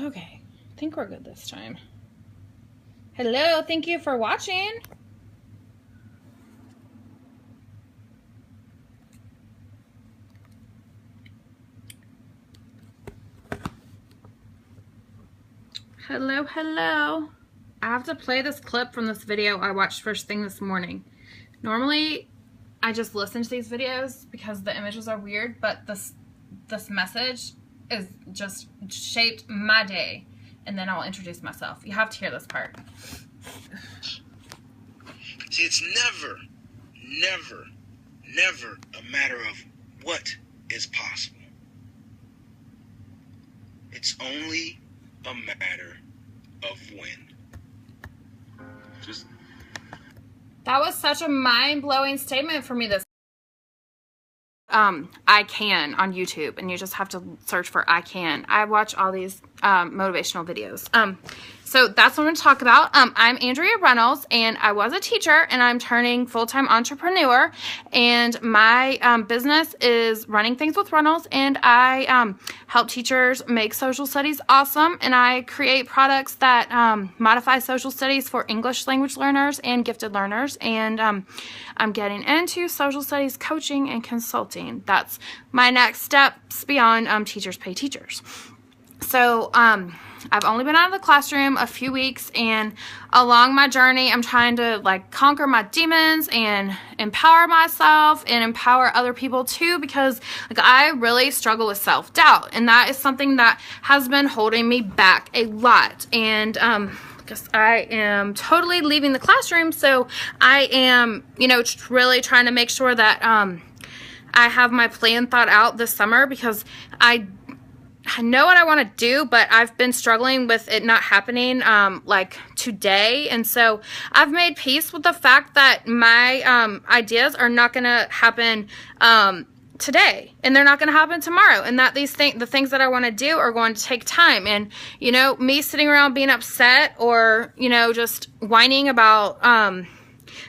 Okay, I think we're good this time. Hello, thank you for watching. Hello, hello. I have to play this clip from this video I watched first thing this morning. Normally, I just listen to these videos because the images are weird, but this message is just shaped my day. And then I'll introduce myself. You have to hear this part. See, it's never a matter of what is possible. It's only a matter of when. That was such a mind-blowing statement for me this I Can on YouTube, and you just have to search for I Can. I watch all these motivational videos. So that's what I'm going to talk about. I'm Andrea Reynolds, and I was a teacher, and I'm turning full-time entrepreneur, and my business is running things with Reynolds, and I help teachers make social studies awesome, and I create products that modify social studies for English language learners and gifted learners, and I'm getting into social studies coaching and consulting. That's my next steps beyond Teachers Pay Teachers. So I've only been out of the classroom a few weeks, and along my journey I'm trying to like conquer my demons and empower myself and empower other people too, because like I really struggle with self-doubt, and that is something that has been holding me back a lot. And because I am totally leaving the classroom, so I am, you know, really trying to make sure that I have my plan thought out this summer, because I know what I want to do, but I've been struggling with it not happening like today. And so I've made peace with the fact that my ideas are not going to happen today, and they're not going to happen tomorrow, and that the things that I want to do are going to take time. And you know, me sitting around being upset or, you know, just whining about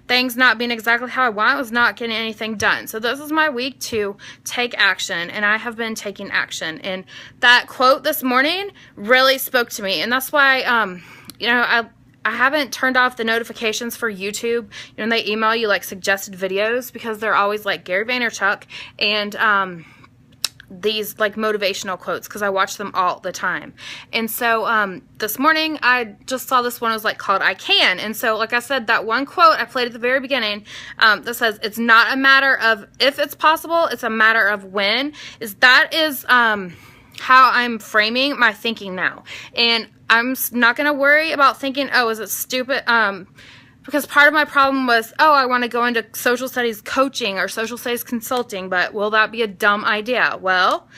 things not being exactly how I want was not getting anything done. So this is my week to take action, and I have been taking action. And that quote this morning really spoke to me, and that's why you know, I haven't turned off the notifications for YouTube. You know, they email you like suggested videos, because they're always like Gary Vaynerchuk and these like motivational quotes, because I watch them all the time. And so this morning I just saw this one. It was like called I Can. And so like I said, that one quote I played at the very beginning that says it's not a matter of if it's possible, it's a matter of when, is how I'm framing my thinking now. And I'm not going to worry about thinking, oh, is it stupid? Because part of my problem was, oh, I want to go into social studies coaching or social studies consulting, but will that be a dumb idea? Well,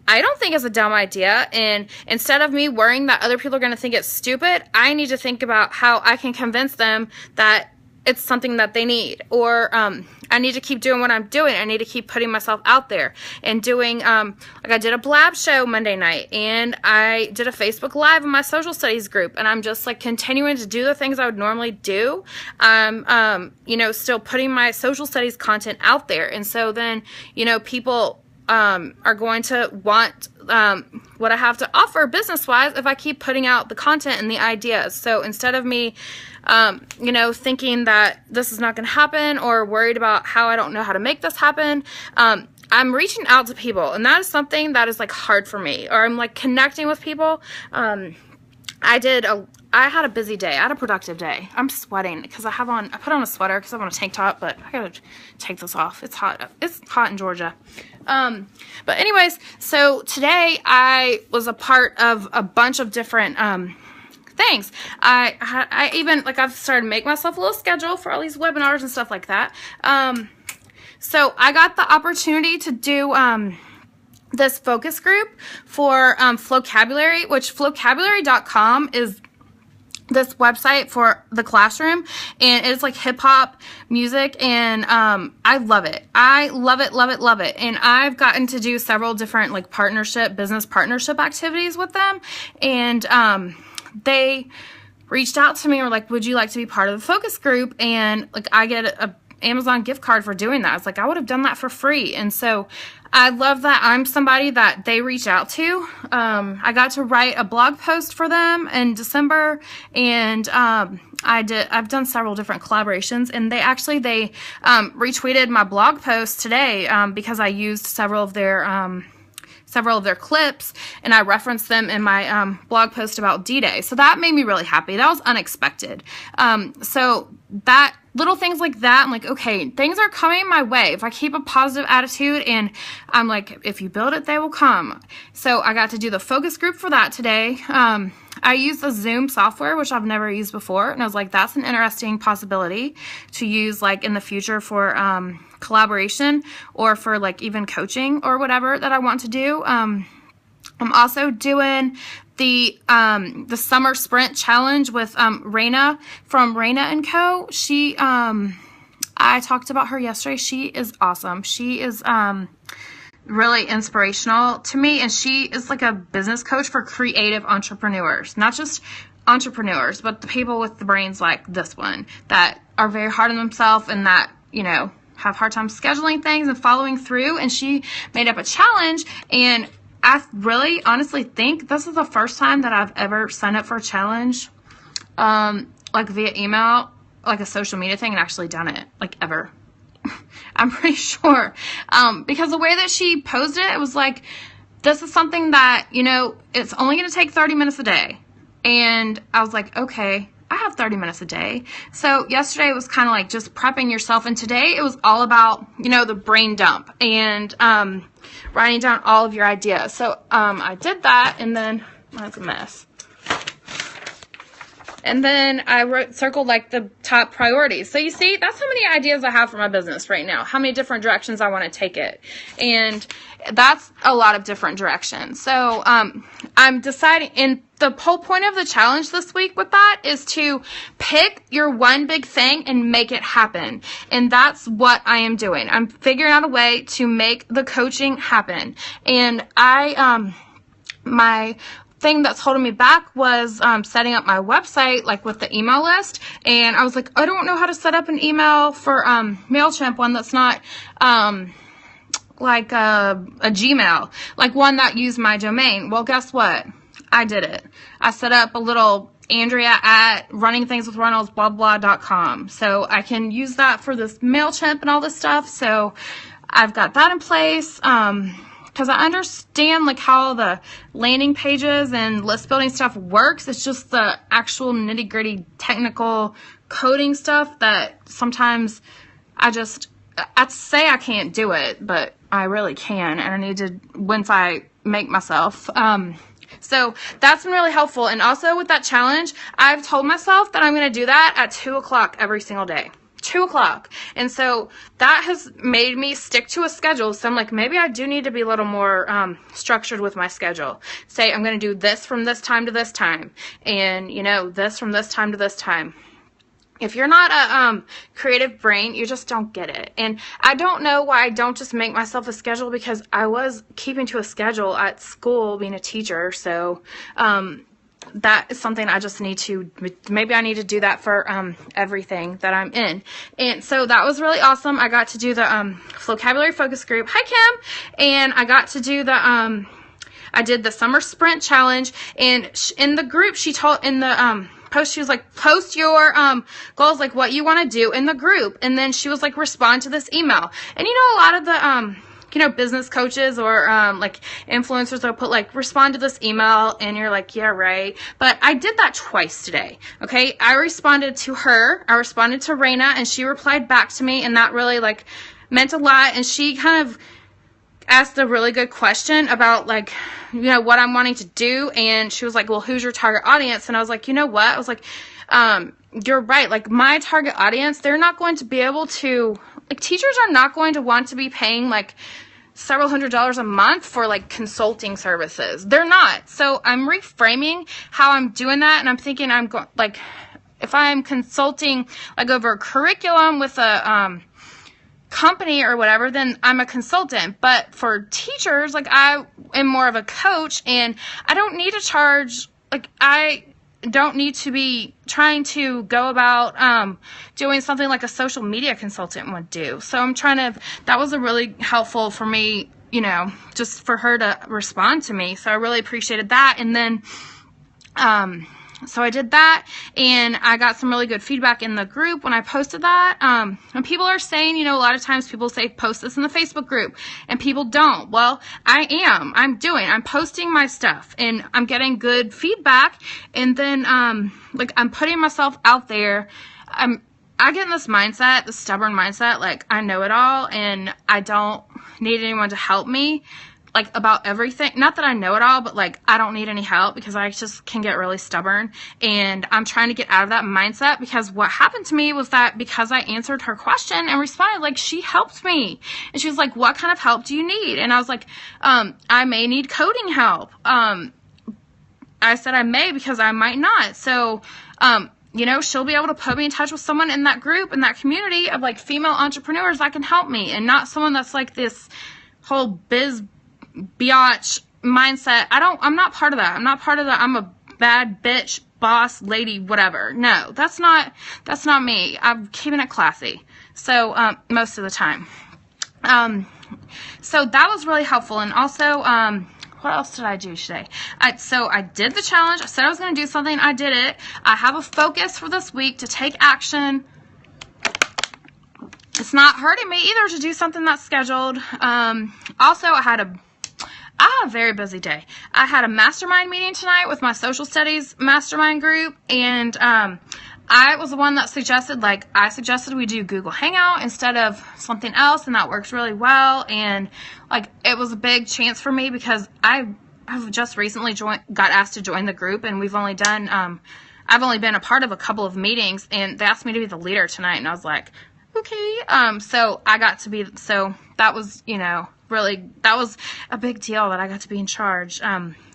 I don't think it's a dumb idea, and instead of me worrying that other people are going to think it's stupid, I need to think about how I can convince them that it's something that they need. Or I need to keep doing what I'm doing. I need to keep putting myself out there and doing, like I did a blab show Monday night, and I did a Facebook Live in my social studies group, and I'm just like continuing to do the things I would normally do. You know, still putting my social studies content out there. And so then, you know, people are going to want what I have to offer business-wise if I keep putting out the content and the ideas. So instead of me you know, thinking that this is not going to happen, or worried about how I don't know how to make this happen, I'm reaching out to people, and that is something that is like hard for me. Or I'm like connecting with people. I had a busy day. I had a productive day. I'm sweating because I put on a sweater because I have on a tank top, but I gotta take this off. It's hot. It's hot in Georgia. But anyways, so today I was a part of a bunch of different things. I even, like, I've started to make myself a little schedule for all these webinars and stuff like that. So I got the opportunity to do this focus group for Flocabulary, which Flocabulary.com is this website for the classroom, and it's like hip-hop music, and I love it. I love it, love it, love it. And I've gotten to do several different like business partnership activities with them, and they reached out to me and were like, would you like to be part of the focus group? And like I get a Amazon gift card for doing that. I was like, I would have done that for free. And so I love that I'm somebody that they reach out to. I got to write a blog post for them in December, and I've done several different collaborations, and they retweeted my blog post today because I used several of their clips, and I referenced them in my blog post about D-Day. So that made me really happy. That was unexpected. So that little things like that, I'm like, okay, things are coming my way. If I keep a positive attitude, and I'm like, if you build it, they will come. So I got to do the focus group for that today. I used the Zoom software, which I've never used before, and I was like, that's an interesting possibility to use like in the future for collaboration, or for like even coaching or whatever that I want to do. I'm also doing the summer sprint challenge with Raina from Raina & Co. She I talked about her yesterday. She is awesome. She is really inspirational to me, and she is like a business coach for creative entrepreneurs, not just entrepreneurs, but the people with the brains like this one that are very hard on themselves and that, you know, have hard time scheduling things and following through. And she made up a challenge, and I really honestly think this is the first time that I've ever signed up for a challenge like via email, like a social media thing, and actually done it, like, ever. I'm pretty sure. Because the way that she posed it, it was like, this is something that, you know, it's only going to take 30 minutes a day. And I was like, okay, I have 30 minutes a day. So yesterday was kind of like just prepping yourself. And today it was all about, you know, the brain dump and writing down all of your ideas. So I did that, and then that's a mess. And then I circled like the top priorities. So you see, that's how many ideas I have for my business right now, how many different directions I want to take it. And that's a lot of different directions. So I'm deciding, and the whole point of the challenge this week with that is to pick your one big thing and make it happen. And that's what I am doing. I'm figuring out a way to make the coaching happen. And my thing that's holding me back was setting up my website, like with the email list. And I was like, I don't know how to set up an email for MailChimp, one that's not like a Gmail, like one that used my domain. Well, guess what? I did it. I set up a little Andrea at runningthingswithreynolds.com. So I can use that for this MailChimp and all this stuff. So I've got that in place. Because I understand like how the landing pages and list building stuff works. It's just the actual nitty gritty technical coding stuff that sometimes I'd say I can't do it, but I really can, and I need to once I make myself. So that's been really helpful. And also with that challenge, I've told myself that I'm going to do that at 2 o'clock every single day. 2 o'clock. And so that has made me stick to a schedule. So I'm like, maybe I do need to be a little more structured with my schedule. Say I'm going to do this from this time to this time, and you know, this from this time to this time. If you're not a creative brain, you just don't get it. And I don't know why I don't just make myself a schedule, because I was keeping to a schedule at school being a teacher. So that is something I just need to, maybe I need to do that for everything that I'm in. And so that was really awesome. I got to do the vocabulary focus group. Hi, Kim. And I got to do the, I did the summer sprint challenge. And in the group, she told, in the post, she was like, post your goals, like what you want to do in the group. And then she was like, respond to this email. And you know, a lot of the you know, business coaches or like influencers will put like, respond to this email, and you're like, yeah, right. But I did that twice today. Okay. I responded to her. I responded to Raina, and she replied back to me, and that really like meant a lot. And she kind of asked a really good question about like, you know, what I'm wanting to do. And she was like, well, who's your target audience? And I was like, you know what? I was like, you're right. Like my target audience, they're not going to be able to, like, teachers are not going to want to be paying like several $100s a month for like consulting services. They're not. So I'm reframing how I'm doing that. And I'm thinking I'm going, like, if I'm consulting like over a curriculum with a company or whatever, then I'm a consultant. But for teachers, like, I am more of a coach, and I don't need to charge, like, I don't need to be trying to go about doing something like a social media consultant would do. So I'm trying to, that was a really helpful for me just for her to respond to me. So I really appreciated that. And then, so I did that, and I got some really good feedback in the group when I posted that. And people are saying, a lot of times people say, post this in the Facebook group, and people don't. Well, I'm posting my stuff, and I'm getting good feedback, and then, I'm putting myself out there. I get in this mindset, the stubborn mindset, like, I know it all, and I don't need anyone to help me, about everything. Not that I know it all, but, I don't need any help, because I just can get really stubborn, and I'm trying to get out of that mindset, because what happened to me was that because I answered her question and responded, she helped me, and she was like, what kind of help do you need? And I was like, I may need coding help. I said I may, because I might not. So, she'll be able to put me in touch with someone in that group, in that community of, female entrepreneurs that can help me, and not someone that's this whole biatch mindset. I'm not part of that. I'm not part of that. I'm a bad bitch, boss, lady, whatever. No, that's not me. I'm keeping it classy. So, most of the time. So that was really helpful. And also, what else did I do today? So I did the challenge. I said I was going to do something. I did it. I have a focus for this week to take action. It's not hurting me either to do something that's scheduled. Also, I had a very busy day. I had a mastermind meeting tonight with my social studies mastermind group, and I was the one that suggested, I suggested we do Google Hangout instead of something else, and that works really well. And it was a big chance for me, because I've just recently got asked to join the group, and we've only done I've only been a part of a couple of meetings, and they asked me to be the leader tonight, and I was like, okay. So I got to be, so that was, really, that was a big deal that I got to be in charge.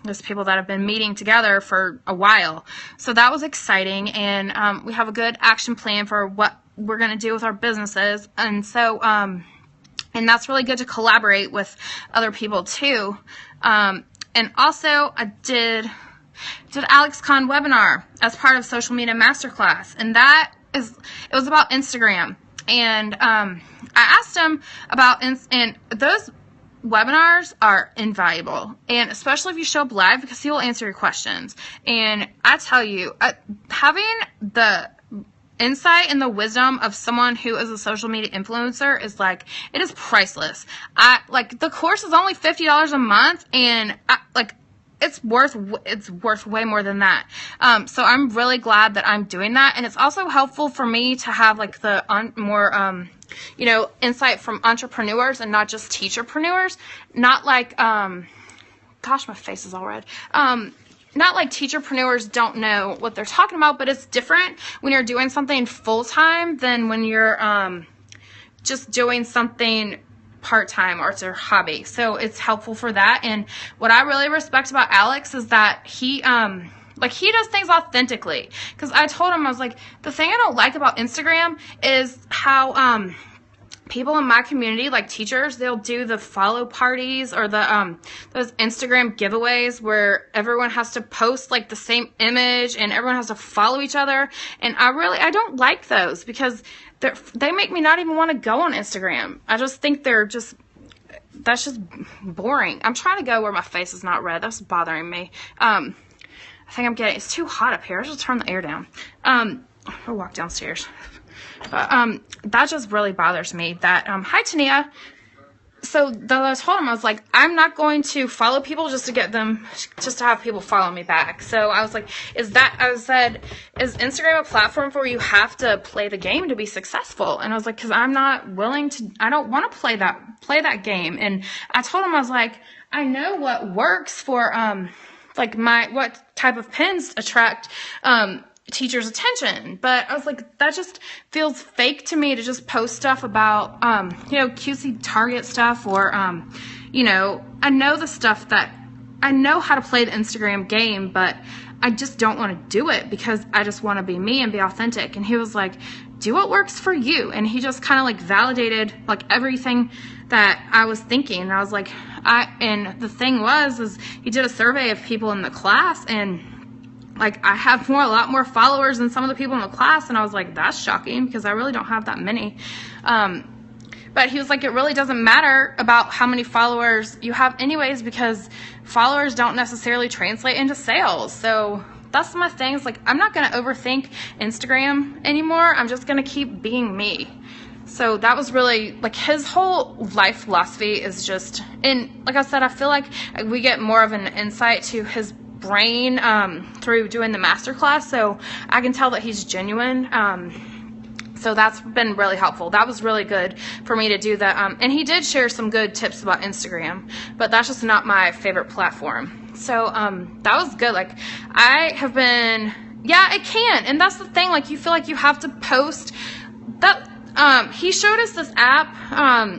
There's people that have been meeting together for a while. So that was exciting, and we have a good action plan for what we're going to do with our businesses. And so, and that's really good to collaborate with other people too. And also I did AlexCon webinar as part of Social Media Masterclass, and it was about Instagram. And I asked him about, and those webinars are invaluable, and especially if you show up live, because he will answer your questions. And I tell you, having the insight and the wisdom of someone who is a social media influencer is it is priceless. The course is only $50 a month, and it's worth way more than that. So I'm really glad that I'm doing that. And it's also helpful for me to have more, insight from entrepreneurs and not just teacherpreneurs. Not gosh, my face is all red. Not like teacherpreneurs don't know what they're talking about, but it's different when you're doing something full time than when you're, just doing something part-time or it's their hobby. So it's helpful for that. And what I really respect about Alex is that he does things authentically. Because I told him, I was like, the thing I don't like about Instagram is how people in my community, teachers, they'll do the follow parties or the those Instagram giveaways where everyone has to post the same image and everyone has to follow each other. And I don't like those, because they make me not even want to go on Instagram. I just think that's just boring. I'm trying to go where my face is not red. That's bothering me. I think it's too hot up here. I should turn the air down. I'll walk downstairs. But that just really bothers me. That hi Tania. So I told him, I was like, I'm not going to follow people just to have people follow me back. So I was like, is Instagram a platform where you have to play the game to be successful? And I was like, because I'm not willing to, I don't want to play that game. And I told him, I was like, I know what works for, what type of pins attract, teachers' attention, but I was like, that just feels fake to me to just post stuff about, cutesy Target stuff, or, I know the stuff that, I know how to play the Instagram game, but I just don't want to do it because I just want to be me and be authentic. And he was like, do what works for you. And he just kind of validated everything that I was thinking. And I was like, and the thing is he did a survey of people in the class, and I have a lot more followers than some of the people in the class. And I was like, that's shocking, because I really don't have that many. But But he was like, it really doesn't matter about how many followers you have anyways, because followers don't necessarily translate into sales. So that's my thing. It's like, I'm not going to overthink Instagram anymore. I'm just going to keep being me. So that was really, like, his whole life philosophy is just, and like I said, I feel like we get more of an insight to his brain through doing the masterclass. So I can tell that he's genuine. So that's been really helpful. That was really good for me to do that. And he did share some good tips about Instagram, but that's just not my favorite platform. So that was good. Like, I have been, yeah, it can. And that's the thing. Like, you feel like you have to post that. He showed us this app,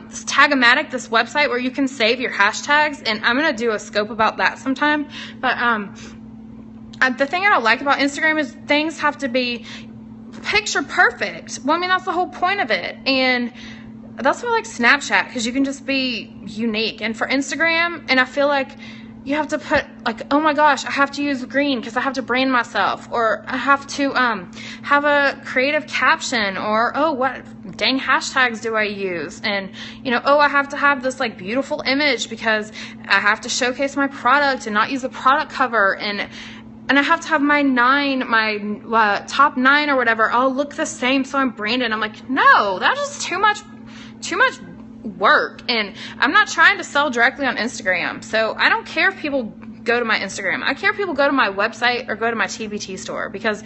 this Tagomatic, this website where you can save your hashtags, and I'm going to do a scope about that sometime. But the thing I don't like about Instagram is things have to be picture perfect. Well, I mean, that's the whole point of it. And that's why I like Snapchat, because you can just be unique. And for Instagram, and I feel like you have to put, like, oh my gosh, I have to use green because I have to brand myself, or I have to have a creative caption, or, oh, what dang hashtags do I use? And, you know, oh, I have to have this, like, beautiful image because I have to showcase my product and not use a product cover, and I have to have my top 9 or whatever all look the same so I'm branded. I'm like, no, that's just too much work. And I'm not trying to sell directly on Instagram. So I don't care if people go to my Instagram. I care if people go to my website or go to my TBT store, because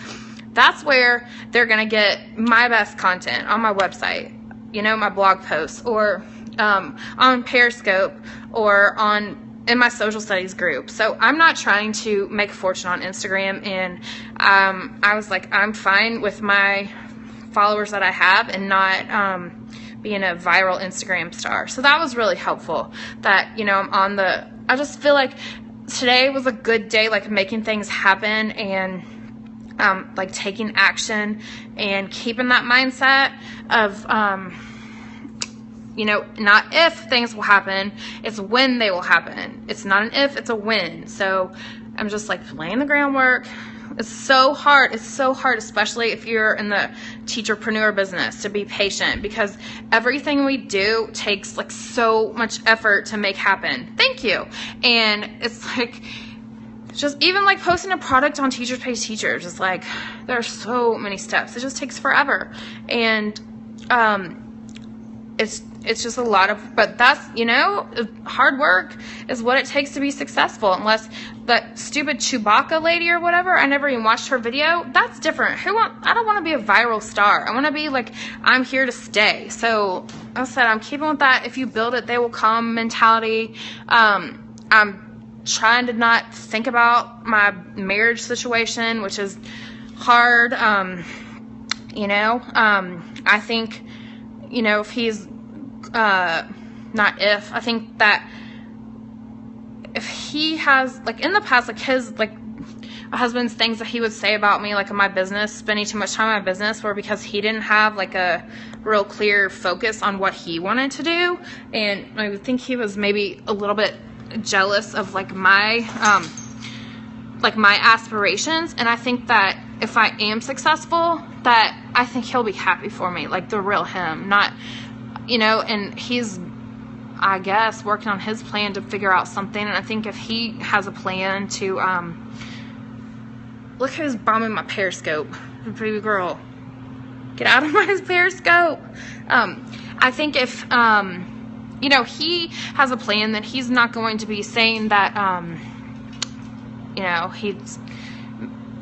that's where they're going to get my best content, on my website, you know, my blog posts, or on Periscope, or in my social studies group. So I'm not trying to make a fortune on Instagram. And I was like, I'm fine with my followers that I have and not being a viral Instagram star. So that was really helpful, that, you know, I just feel like today was a good day, like making things happen, and like taking action and keeping that mindset of, you know, not if things will happen, it's when they will happen. It's not an if, it's a when. So I'm just like laying the groundwork. It's so hard. It's so hard, especially if you're in the teacherpreneur business, to be patient, because everything we do takes like so much effort to make happen. Thank you. And it's like, just even like posting a product on Teachers Pay Teachers, it's like, there are so many steps. It just takes forever. And it's just a lot of, but that's, you know, hard work is what it takes to be successful. Unless that stupid Chewbacca lady or whatever, I never even watched her video. That's different. I don't want to be a viral star. I want to be like, I'm here to stay. So I said, I'm keeping with that. If you build it, they will come mentality. I'm trying to not think about my marriage situation, which is hard. You know, I think, you know, if he's, I think that if he has, like, in the past, like, his, like, husband's things that he would say about me, like, in my business, spending too much time in my business, were because he didn't have, like, a real clear focus on what he wanted to do. And I think he was maybe a little bit jealous of, like, my aspirations. And I think that if I am successful, that I think he'll be happy for me, like, the real him, not, you know, and he's, I guess, working on his plan to figure out something. And I think if he has a plan to, look who's bombing my Periscope, baby girl, get out of my Periscope. I think if, you know, he has a plan, then he's not going to be saying that, you know,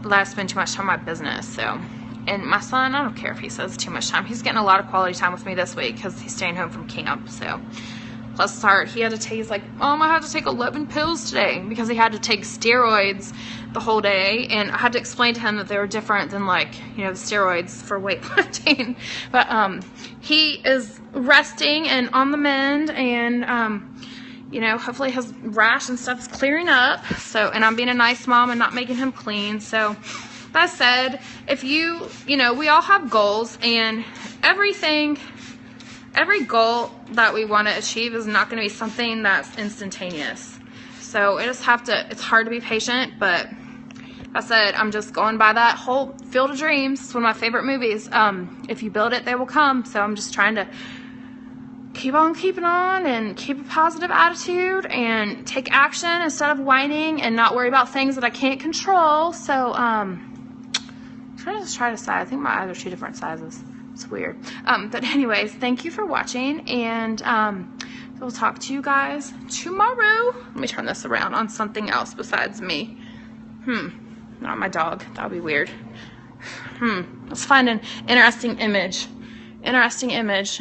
I spend too much time on my business. So, and my son, I don't care if he says too much time. He's getting a lot of quality time with me this week because he's staying home from camp. So, plus it's hard. He had to take, he's like, Mom, I had to take 11 pills today, because he had to take steroids the whole day. And I had to explain to him that they were different than, like, you know, the steroids for weightlifting. But he is resting and on the mend, and you know, hopefully his rash and stuff's clearing up. So, and I'm being a nice mom and not making him clean. So, that said, if you know, we all have goals, and every goal that we want to achieve is not going to be something that's instantaneous. So it's hard to be patient, but I said, I'm just going by that whole Field of Dreams. It's one of my favorite movies. If you build it, they will come. So I'm just trying to keep on keeping on and keep a positive attitude and take action instead of whining and not worry about things that I can't control. So, try to decide. I think my eyes are 2 different sizes. It's weird. But anyways, thank you for watching, and we'll talk to you guys tomorrow. Let me turn this around on something else besides me. Not my dog. That would be weird. Let's find an interesting image. Interesting image.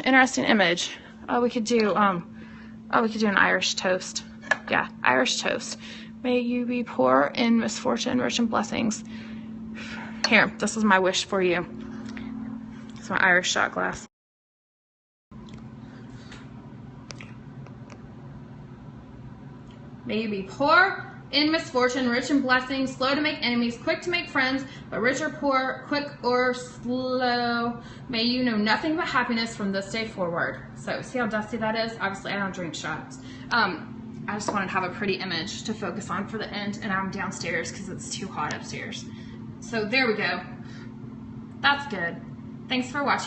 Oh, we could do an Irish toast. Yeah, Irish toast. May you be poor in misfortune, rich in blessings. Here, this is my wish for you. It's my Irish shot glass. May you be poor in misfortune, rich in blessings, slow to make enemies, quick to make friends, but rich or poor, quick or slow. May you know nothing but happiness from this day forward. So, see how dusty that is? Obviously, I don't drink shots. I just wanted to have a pretty image to focus on for the end, and I'm downstairs because it's too hot upstairs. So, there we go. That's good. Thanks for watching.